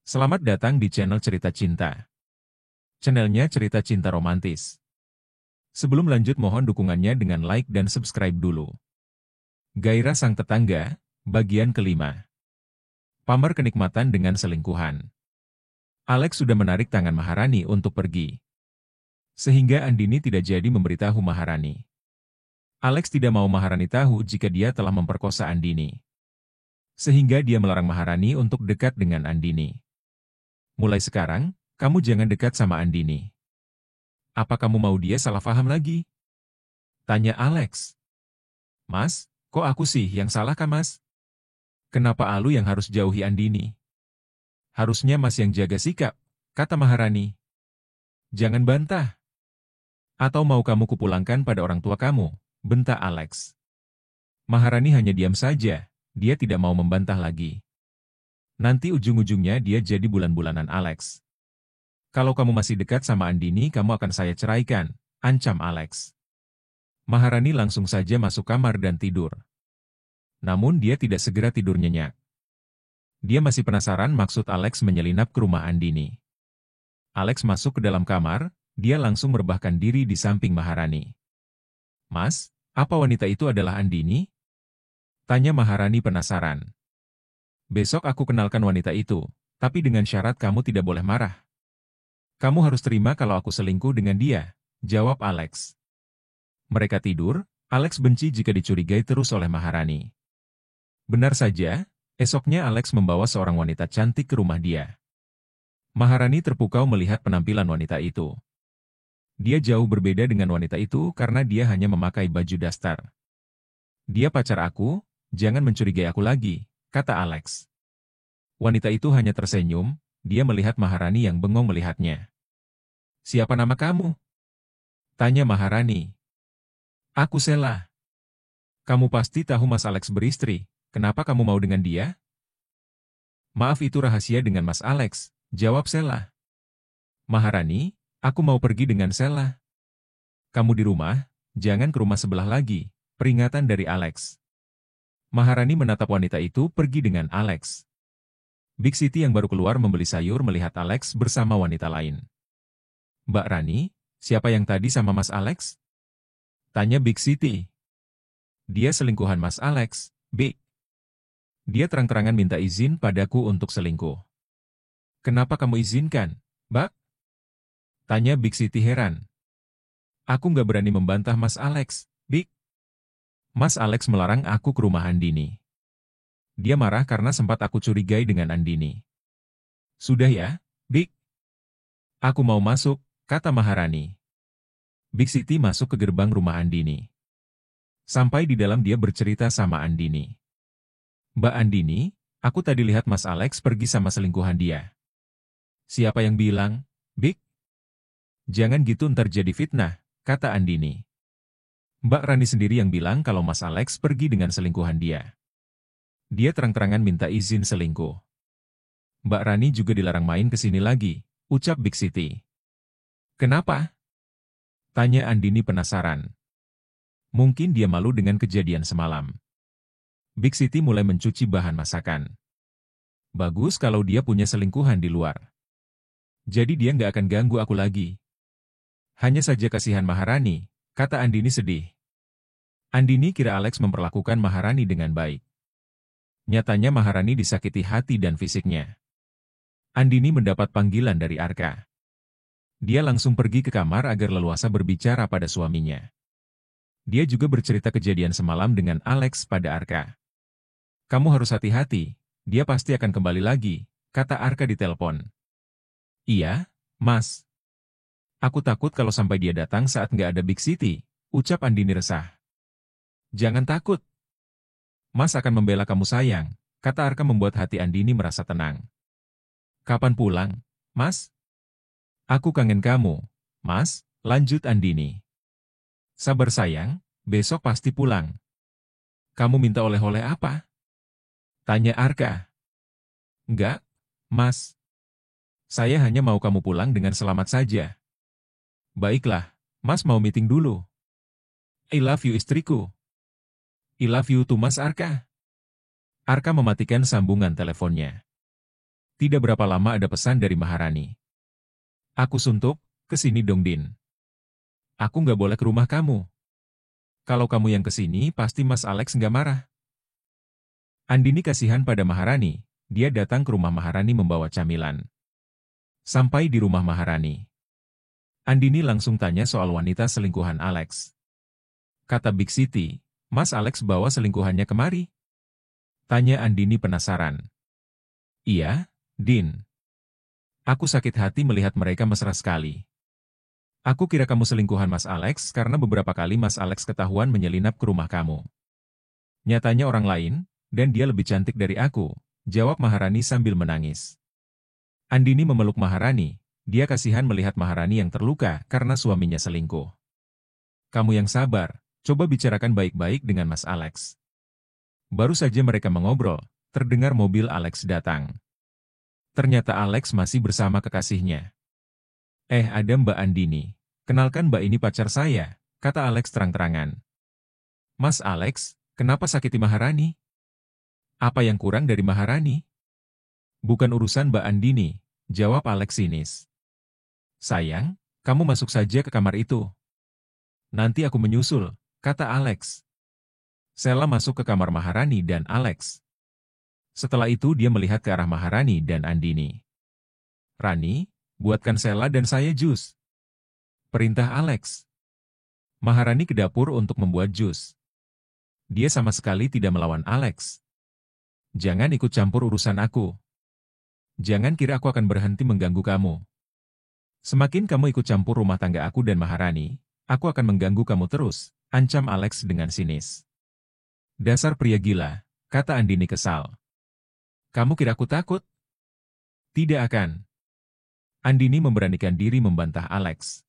Selamat datang di channel Cerita Cinta. Channelnya cerita cinta romantis. Sebelum lanjut mohon dukungannya dengan like dan subscribe dulu. Gairah sang tetangga, bagian kelima. Pamer kenikmatan dengan selingkuhan. Alex sudah menarik tangan Maharani untuk pergi. Sehingga Andini tidak jadi memberitahu Maharani. Alex tidak mau Maharani tahu jika dia telah memperkosa Andini. Sehingga dia melarang Maharani untuk dekat dengan Andini. Mulai sekarang, kamu jangan dekat sama Andini. Apa kamu mau dia salah paham lagi? Tanya Alex. Mas, kok aku sih yang salah kah mas? Kenapa Alu yang harus jauhi Andini? Harusnya mas yang jaga sikap, kata Maharani. Jangan bantah. Atau mau kamu kupulangkan pada orang tua kamu, bentak Alex. Maharani hanya diam saja, dia tidak mau membantah lagi. Nanti ujung-ujungnya dia jadi bulan-bulanan Alex. Kalau kamu masih dekat sama Andini, kamu akan saya ceraikan, ancam Alex. Maharani langsung saja masuk kamar dan tidur. Namun dia tidak segera tidur nyenyak. Dia masih penasaran maksud Alex menyelinap ke rumah Andini. Alex masuk ke dalam kamar, dia langsung merebahkan diri di samping Maharani. Mas, apa wanita itu adalah Andini? Tanya Maharani penasaran. Besok aku kenalkan wanita itu, tapi dengan syarat kamu tidak boleh marah. Kamu harus terima kalau aku selingkuh dengan dia, jawab Alex. Mereka tidur, Alex benci jika dicurigai terus oleh Maharani. Benar saja, esoknya Alex membawa seorang wanita cantik ke rumah dia. Maharani terpukau melihat penampilan wanita itu. Dia jauh berbeda dengan wanita itu karena dia hanya memakai baju daster. Dia pacar aku, jangan mencurigai aku lagi, kata Alex. Wanita itu hanya tersenyum, dia melihat Maharani yang bengong melihatnya. Siapa nama kamu? Tanya Maharani. Aku Sela. Kamu pasti tahu Mas Alex beristri, kenapa kamu mau dengan dia? Maaf itu rahasia dengan Mas Alex, jawab Sela. Maharani, aku mau pergi dengan Sela. Kamu di rumah, jangan ke rumah sebelah lagi, peringatan dari Alex. Maharani menatap wanita itu pergi dengan Alex. Big Siti yang baru keluar membeli sayur melihat Alex bersama wanita lain. Mbak Rani, siapa yang tadi sama Mas Alex? Tanya Big Siti. Dia selingkuhan Mas Alex, Big. Dia terang-terangan minta izin padaku untuk selingkuh. Kenapa kamu izinkan, Mbak? Tanya Big Siti heran. Aku nggak berani membantah Mas Alex, Big. Mas Alex melarang aku ke rumah Andini. Dia marah karena sempat aku curigai dengan Andini. Sudah ya, Big. Aku mau masuk, kata Maharani. Big Siti masuk ke gerbang rumah Andini. Sampai di dalam dia bercerita sama Andini. Mbak Andini, aku tadi lihat Mas Alex pergi sama selingkuhan dia. Siapa yang bilang, Big? Jangan gitu ntar jadi fitnah, kata Andini. Mbak Rani sendiri yang bilang kalau Mas Alex pergi dengan selingkuhan dia. Dia terang-terangan minta izin selingkuh. Mbak Rani juga dilarang main ke sini lagi, ucap Big Siti. Kenapa? Tanya Andini penasaran. Mungkin dia malu dengan kejadian semalam. Big Siti mulai mencuci bahan masakan. Bagus kalau dia punya selingkuhan di luar. Jadi dia nggak akan ganggu aku lagi. Hanya saja kasihan Maharani, kata Andini sedih. Andini kira Alex memperlakukan Maharani dengan baik. Nyatanya Maharani disakiti hati dan fisiknya. Andini mendapat panggilan dari Arka. Dia langsung pergi ke kamar agar leluasa berbicara pada suaminya. Dia juga bercerita kejadian semalam dengan Alex pada Arka. Kamu harus hati-hati, dia pasti akan kembali lagi, kata Arka di telepon. Iya, Mas. Aku takut kalau sampai dia datang saat nggak ada Big Siti, ucap Andini resah. Jangan takut. Mas akan membela kamu sayang, kata Arka membuat hati Andini merasa tenang. Kapan pulang, Mas? Aku kangen kamu, Mas, lanjut Andini. Sabar sayang, besok pasti pulang. Kamu minta oleh-oleh apa? Tanya Arka. Enggak, Mas. Saya hanya mau kamu pulang dengan selamat saja. Baiklah, Mas mau meeting dulu. I love you istriku. I love you too Mas Arka. Arka mematikan sambungan teleponnya. Tidak berapa lama ada pesan dari Maharani. Aku suntuk, kesini dong Din. Aku nggak boleh ke rumah kamu. Kalau kamu yang kesini, pasti Mas Alex nggak marah. Andini kasihan pada Maharani, dia datang ke rumah Maharani membawa camilan. Sampai di rumah Maharani, Andini langsung tanya soal wanita selingkuhan Alex. Kata Big Siti, Mas Alex bawa selingkuhannya kemari? Tanya Andini penasaran. Iya, Din. Aku sakit hati melihat mereka mesra sekali. Aku kira kamu selingkuhan Mas Alex karena beberapa kali Mas Alex ketahuan menyelinap ke rumah kamu. Nyatanya orang lain, dan dia lebih cantik dari aku, jawab Maharani sambil menangis. Andini memeluk Maharani, dia kasihan melihat Maharani yang terluka karena suaminya selingkuh. Kamu yang sabar, coba bicarakan baik-baik dengan Mas Alex. Baru saja mereka mengobrol, terdengar mobil Alex datang. Ternyata Alex masih bersama kekasihnya. Ada Mbak Andini. Kenalkan Mbak ini pacar saya, kata Alex terang-terangan. Mas Alex, kenapa sakiti Maharani? Apa yang kurang dari Maharani? Bukan urusan Mbak Andini, jawab Alex sinis. Sayang, kamu masuk saja ke kamar itu. Nanti aku menyusul, kata Alex. Sela masuk ke kamar Maharani dan Alex. Setelah itu dia melihat ke arah Maharani dan Andini. Rani, buatkan Sela dan saya jus. Perintah Alex. Maharani ke dapur untuk membuat jus. Dia sama sekali tidak melawan Alex. Jangan ikut campur urusan aku. Jangan kira aku akan berhenti mengganggu kamu. Semakin kamu ikut campur rumah tangga aku dan Maharani, aku akan mengganggu kamu terus, ancam Alex dengan sinis. Dasar pria gila, kata Andini kesal. Kamu kira aku takut? Tidak akan. Andini memberanikan diri membantah Alex.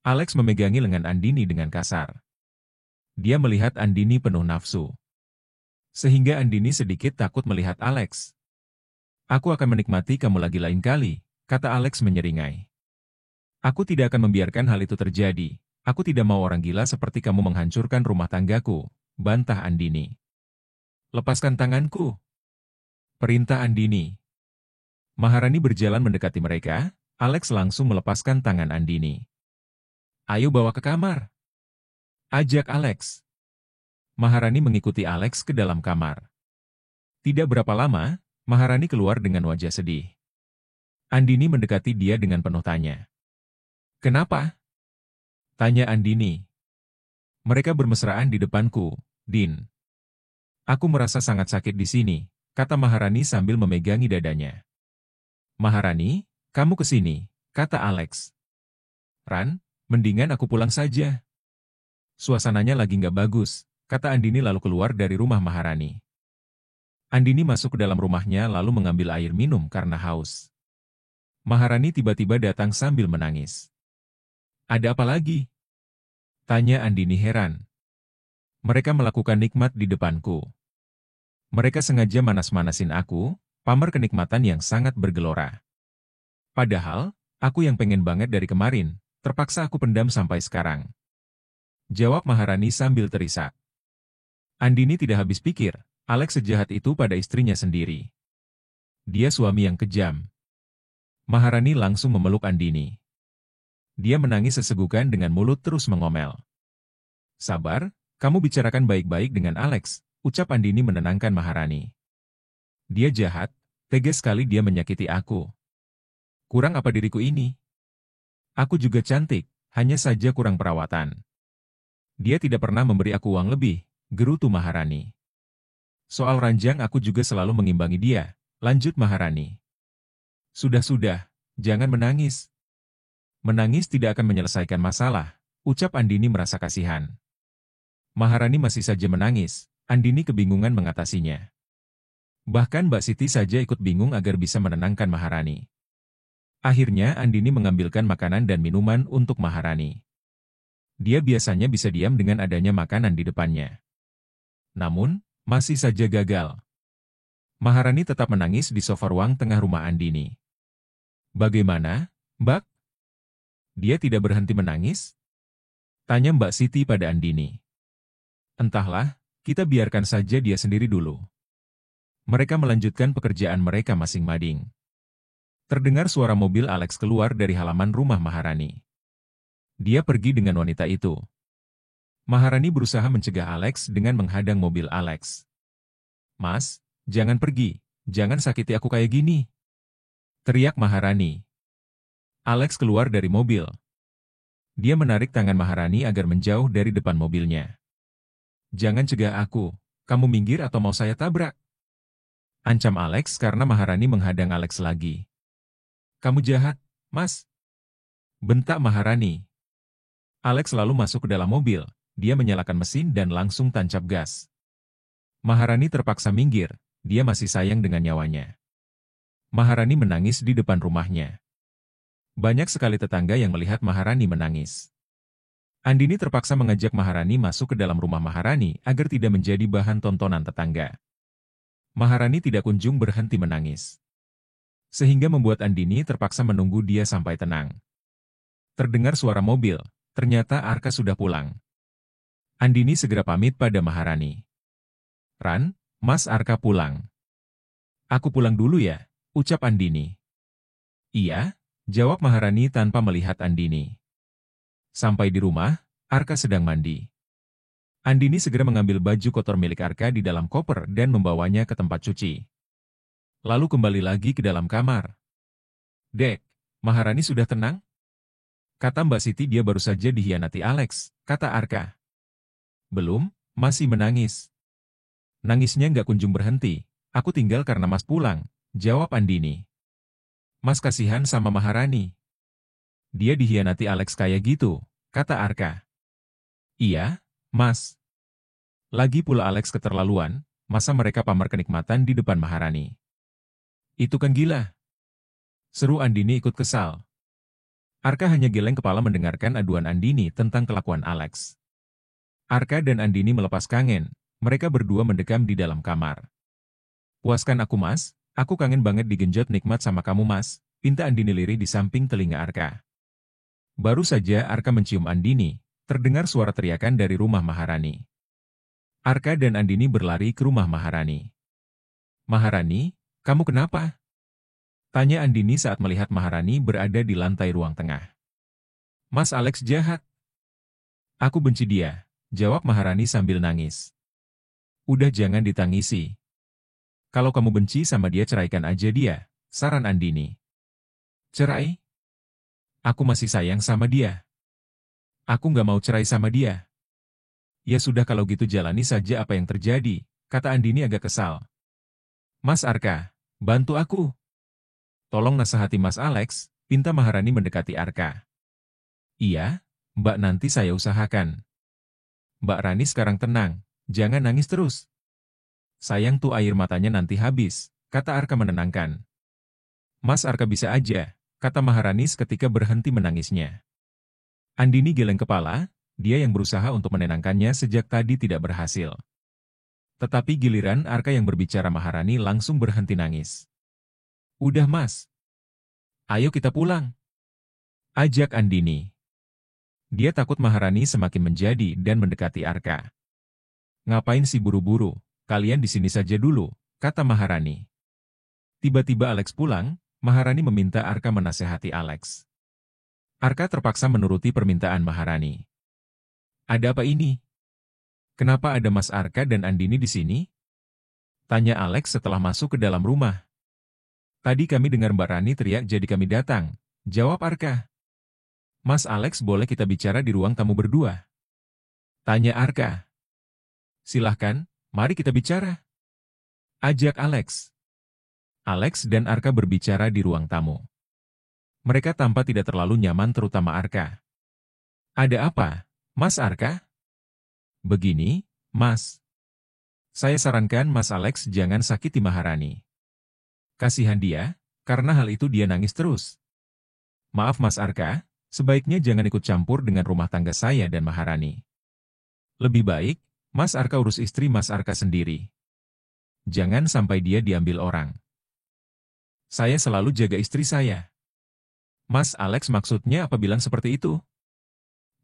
Alex memegangi lengan Andini dengan kasar. Dia melihat Andini penuh nafsu. Sehingga Andini sedikit takut melihat Alex. Aku akan menikmati kamu lagi lain kali, kata Alex menyeringai. Aku tidak akan membiarkan hal itu terjadi. Aku tidak mau orang gila seperti kamu menghancurkan rumah tanggaku, bantah Andini. Lepaskan tanganku. Perintah Andini. Maharani berjalan mendekati mereka, Alex langsung melepaskan tangan Andini. Ayo bawa ke kamar. Ajak Alex. Maharani mengikuti Alex ke dalam kamar. Tidak berapa lama, Maharani keluar dengan wajah sedih. Andini mendekati dia dengan penuh tanya. Kenapa? Tanya Andini. Mereka bermesraan di depanku, Din. Aku merasa sangat sakit di sini, kata Maharani sambil memegangi dadanya. Maharani, kamu ke sini, kata Alex. Ran, mendingan aku pulang saja. Suasananya lagi nggak bagus, kata Andini lalu keluar dari rumah Maharani. Andini masuk ke dalam rumahnya lalu mengambil air minum karena haus. Maharani tiba-tiba datang sambil menangis. Ada apa lagi? Tanya Andini heran. Mereka melakukan nikmat di depanku. Mereka sengaja manas-manasin aku, pamer kenikmatan yang sangat bergelora. Padahal, aku yang pengen banget dari kemarin, terpaksa aku pendam sampai sekarang. Jawab Maharani sambil terisak. Andini tidak habis pikir, Alex sejahat itu pada istrinya sendiri. Dia suami yang kejam. Maharani langsung memeluk Andini. Dia menangis sesegukan dengan mulut terus mengomel. Sabar, kamu bicarakan baik-baik dengan Alex, ucap Andini menenangkan Maharani. Dia jahat, tega sekali dia menyakiti aku. Kurang apa diriku ini? Aku juga cantik, hanya saja kurang perawatan. Dia tidak pernah memberi aku uang lebih, gerutu Maharani. Soal ranjang aku juga selalu mengimbangi dia, lanjut Maharani. Sudah-sudah, jangan menangis. Menangis tidak akan menyelesaikan masalah, ucap Andini merasa kasihan. Maharani masih saja menangis, Andini kebingungan mengatasinya. Bahkan Mbak Siti saja ikut bingung agar bisa menenangkan Maharani. Akhirnya Andini mengambilkan makanan dan minuman untuk Maharani. Dia biasanya bisa diam dengan adanya makanan di depannya. Namun, masih saja gagal. Maharani tetap menangis di sofa ruang tengah rumah Andini. Bagaimana, Mbak? Dia tidak berhenti menangis? Tanya Mbak Siti pada Andini. Entahlah, kita biarkan saja dia sendiri dulu. Mereka melanjutkan pekerjaan mereka masing-masing. Terdengar suara mobil Alex keluar dari halaman rumah Maharani. Dia pergi dengan wanita itu. Maharani berusaha mencegah Alex dengan menghadang mobil Alex. "Mas, jangan pergi, jangan sakiti aku kayak gini," teriak Maharani. Alex keluar dari mobil. Dia menarik tangan Maharani agar menjauh dari depan mobilnya. "Jangan cegah aku, kamu minggir atau mau saya tabrak," ancam Alex karena Maharani menghadang Alex lagi. "Kamu jahat, Mas," bentak Maharani. Alex lalu masuk ke dalam mobil, dia menyalakan mesin dan langsung tancap gas. Maharani terpaksa minggir, dia masih sayang dengan nyawanya. Maharani menangis di depan rumahnya. Banyak sekali tetangga yang melihat Maharani menangis. Andini terpaksa mengajak Maharani masuk ke dalam rumah Maharani agar tidak menjadi bahan tontonan tetangga. Maharani tidak kunjung berhenti menangis. Sehingga membuat Andini terpaksa menunggu dia sampai tenang. Terdengar suara mobil, ternyata Arka sudah pulang. Andini segera pamit pada Maharani. "Ran, Mas Arka pulang." "Aku pulang dulu ya," ucap Andini. "Iya," jawab Maharani tanpa melihat Andini. Sampai di rumah, Arka sedang mandi. Andini segera mengambil baju kotor milik Arka di dalam koper dan membawanya ke tempat cuci. Lalu kembali lagi ke dalam kamar. "Dek, Maharani sudah tenang?" kata Mbak Siti. "Dia baru saja dihianati Alex," kata Arka. "Belum, masih menangis. Nangisnya nggak kunjung berhenti. Aku tinggal karena Mas pulang," jawab Andini. "Mas kasihan sama Maharani. Dia dihianati Alex kayak gitu," kata Arka. "Iya, Mas. Lagi pula Alex keterlaluan, masa mereka pamer kenikmatan di depan Maharani. Itu kan gila," seru Andini ikut kesal. Arka hanya geleng kepala mendengarkan aduan Andini tentang kelakuan Alex. Arka dan Andini melepas kangen, mereka berdua mendekam di dalam kamar. "Puaskan aku Mas, aku kangen banget digenjot nikmat sama kamu Mas," pinta Andini lirih di samping telinga Arka. Baru saja Arka mencium Andini, terdengar suara teriakan dari rumah Maharani. Arka dan Andini berlari ke rumah Maharani. "Maharani, kamu kenapa?" tanya Andini saat melihat Maharani berada di lantai ruang tengah. "Mas Alex jahat. Aku benci dia," jawab Maharani sambil nangis. "Udah jangan ditangisi. Kalau kamu benci sama dia ceraikan aja dia," saran Andini. "Cerai? Aku masih sayang sama dia. Aku nggak mau cerai sama dia." "Ya sudah kalau gitu jalani saja apa yang terjadi," kata Andini agak kesal. "Mas Arka, bantu aku. Tolong nasihati Mas Alex," pinta Maharani mendekati Arka. "Iya, Mbak nanti saya usahakan. Mbak Rani sekarang tenang, jangan nangis terus. Sayang tuh air matanya nanti habis," kata Arka menenangkan. "Mas Arka bisa aja," kata Maharani ketika berhenti menangisnya. Andini geleng kepala, dia yang berusaha untuk menenangkannya sejak tadi tidak berhasil. Tetapi giliran Arka yang berbicara Maharani langsung berhenti nangis. "Udah Mas. Ayo kita pulang," ajak Andini. Dia takut Maharani semakin menjadi dan mendekati Arka. "Ngapain sih buru-buru, kalian di sini saja dulu," kata Maharani. Tiba-tiba Alex pulang, Maharani meminta Arka menasehati Alex. Arka terpaksa menuruti permintaan Maharani. "Ada apa ini? Kenapa ada Mas Arka dan Andini di sini?" tanya Alex setelah masuk ke dalam rumah. "Tadi kami dengar Mbak Rani teriak jadi kami datang," jawab Arka. "Mas Alex boleh kita bicara di ruang tamu berdua?" tanya Arka. "Silahkan, mari kita bicara," ajak Alex. Alex dan Arka berbicara di ruang tamu. Mereka tampak tidak terlalu nyaman terutama Arka. "Ada apa, Mas Arka?" "Begini, Mas. Saya sarankan Mas Alex jangan sakiti Maharani. Kasihan dia, karena hal itu dia nangis terus. Maaf Mas Arka, sebaiknya jangan ikut campur dengan rumah tangga saya dan Maharani. Lebih baik, Mas Arka urus istri Mas Arka sendiri. Jangan sampai dia diambil orang. Saya selalu jaga istri saya." "Mas Alex maksudnya apa bilang seperti itu?"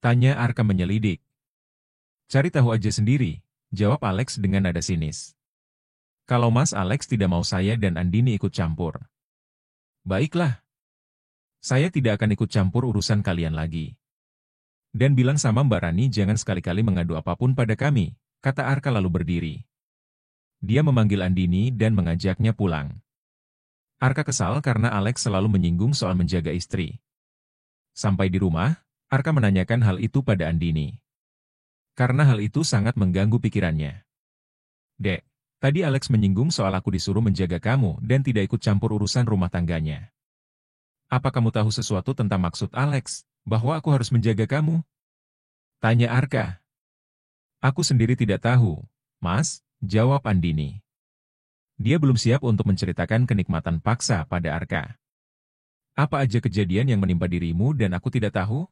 tanya Arka menyelidik. "Cari tahu aja sendiri," jawab Alex dengan nada sinis. Kalau Mas Alex tidak mau saya dan Andini ikut campur. Baiklah. Saya tidak akan ikut campur urusan kalian lagi. Dan bilang sama Mbak Rani jangan sekali-kali mengadu apapun pada kami, kata Arka lalu berdiri. Dia memanggil Andini dan mengajaknya pulang. Arka kesal karena Alex selalu menyinggung soal menjaga istri. Sampai di rumah, Arka menanyakan hal itu pada Andini. Karena hal itu sangat mengganggu pikirannya. Dek, tadi Alex menyinggung soal aku disuruh menjaga kamu dan tidak ikut campur urusan rumah tangganya. Apa kamu tahu sesuatu tentang maksud Alex, bahwa aku harus menjaga kamu? Tanya Arka. Aku sendiri tidak tahu, Mas, jawab Andini. Dia belum siap untuk menceritakan kenikmatan paksa pada Arka. Apa aja kejadian yang menimpa dirimu dan aku tidak tahu?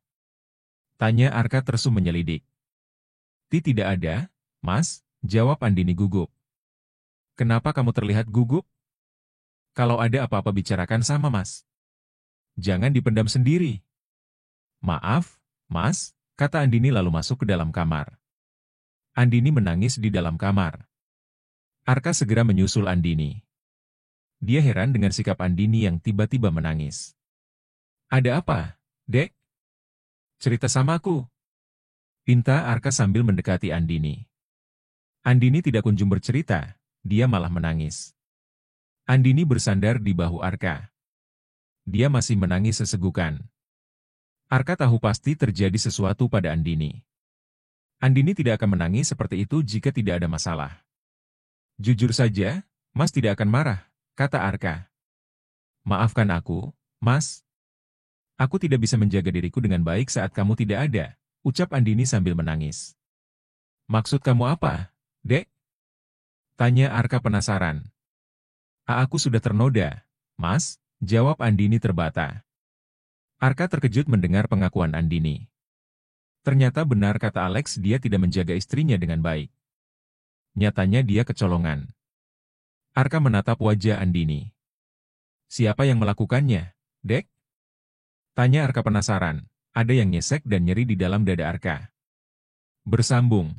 Tanya Arka terus menyelidik. Tidak ada, Mas, jawab Andini gugup. Kenapa kamu terlihat gugup? Kalau ada apa-apa bicarakan sama Mas. Jangan dipendam sendiri. Maaf, Mas, kata Andini lalu masuk ke dalam kamar. Andini menangis di dalam kamar. Arka segera menyusul Andini. Dia heran dengan sikap Andini yang tiba-tiba menangis. Ada apa, Dek? Cerita sama aku. Pinta Arka sambil mendekati Andini. Andini tidak kunjung bercerita, dia malah menangis. Andini bersandar di bahu Arka. Dia masih menangis sesegukan. Arka tahu pasti terjadi sesuatu pada Andini. Andini tidak akan menangis seperti itu jika tidak ada masalah. Jujur saja, Mas tidak akan marah, kata Arka. Maafkan aku, Mas. Aku tidak bisa menjaga diriku dengan baik saat kamu tidak ada, ucap Andini sambil menangis. Maksud kamu apa, Dek? Tanya Arka penasaran. Aku sudah ternoda, Mas, jawab Andini terbata. Arka terkejut mendengar pengakuan Andini. Ternyata benar kata Alex dia tidak menjaga istrinya dengan baik. Nyatanya dia kecolongan. Arka menatap wajah Andini. Siapa yang melakukannya, Dek? Tanya Arka penasaran. Ada yang nyesek dan nyeri di dalam dada Arka. Bersambung.